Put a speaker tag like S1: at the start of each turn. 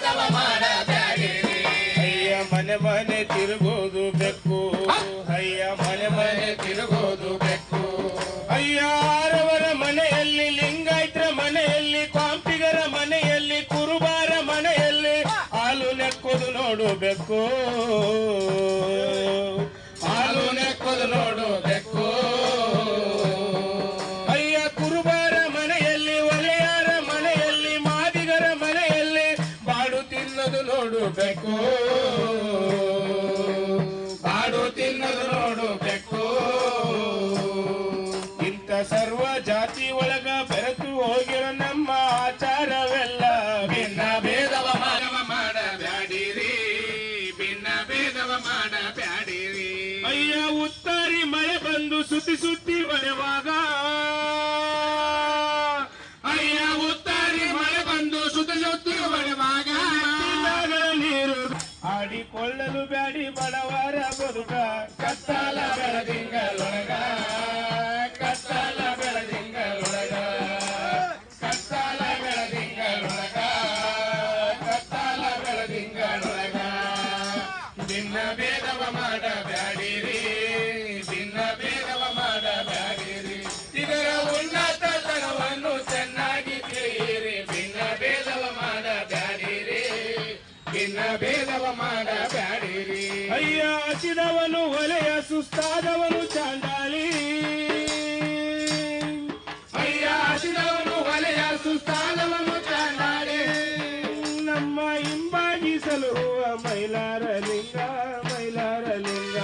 S1: ಭೇದವ ಮಾಡಬ್ಯಾಡಿರಿ
S2: ಅಯ್ಯ ಮನೆ ಮನೆ ತಿರುಗೋದು ಬೆಕ್ಕು ಅಯ್ಯ ಮನೆ ಮನೆ ತಿರುಗೋದು ಬೆಕ್ಕು ಅಯ್ಯ ಆರವರ ಮನೆಯಲ್ಲಿ ಲಿಂಗಾಯತರ ಮನೆಯಲ್ಲಿ ಕ್ವಾಂಪಿಗರ ಮನೆಯಲ್ಲಿ ಕುರುಬಾರ ಮನೆಯಲ್ಲಿ ಹಾಲು ನೆಕ್ಕೋದು ನೋಡು ಬೆಕ್ಕು ಹಾಲು ನೆಕ್ಕೋದು ನೋಡು ಬೆಕ್ಕು ಅಯ್ಯ ಕುರುಬಾರ ಮನೆಯಲ್ಲಿ ಒಲೆಯಾರ ಮನೆಯಲ್ಲಿ ಮಾದಿಗರ ಮನೆಯಲ್ಲಿ ಬಾಡು ತಿನ್ನೋದು ನೋಡು ಬೆಕ್ಕು ಬಾಡು ತಿನ್ನೋದು ನೋಡು ಬೆಕ್ಕು ಇಂಥ ಸರ್ವ ಜಾತಿ ಒಳಗ ಬೆರೆತು ಹೋಗಿರೋ ನಮ್ಮ ಆಚಾರವೆಲ್ಲ ಭಿನ್ನ ಭೇದವ ಮಾಡಬ್ಯಾಡಿರಿ ಭಿನ್ನ ಭೇದವ ಮಾಡಬ್ಯಾಡಿರಿ ಅಯ್ಯ ಉತ್ತಾರಿ ಮಳೆ ಬಂದು ಸುತ್ತಿ ಸುತ್ತಿ ಹೊಡೆವಾಗ ಅಯ್ಯ ಉತ್ತಾರಿ ಮಳೆ ಬಂದು ಸುತ್ತಿ ಸುತ್ತಿ ಹೊಡೆವಾಗ ನೀರು ಆಡಿಕೊಳ್ಳಲು ಬ್ಯಾಡಿ ಬಡವರ ಬದುಕ ಕತ್ತಲ ಬೆಳದಿಂಗಳೊಳಗ ಕತ್ತಲ ಬೆಳದಿಂಗಳೊಳಗ ಕತ್ತಲ ಬೆಳದಿಂಗಳೊಳಗ ಕತ್ತಲ ಬೆಳದಿಂಗಳೊಳಗ ಭಿನ್ನ ಭೇದವ ಮಾಡಬ್ಯಾಡಿರಿ ಭಿನ್ನ ಭೇದವ ಮಾಡಬ್ಯಾಡಿರಿ ಇದರ ಉನ್ನತತನವನ್ನು ಚೆನ್ನಾಗಿ ತಿಳಿಯಿರಿ ಭಿನ್ನ ಭೇದವ ಮಾಡಬ್ಯಾಡಿರಿ ಭಿನ್ನ ಭೇದವ ಮಾಡಬ್ಯಾಡಿರಿ ಅಯ್ಯ ಹಸಿದವನು ಒಲೆಯ ಸುಸ್ತಾದವನು ಚಾಂಡಾಲಿ ಅಯ್ಯ ಹಸಿದವನು ಒಲೆಯ ಸುಸ್ತಾದವನು ಚಾಂಡಾಲಿ ನಮ್ಮ ಹಿಂಬಾಗಿಸಲು ಮೈಲಾರ ಲಿಂಗ ಮೈಲಾರ ಲಿಂಗ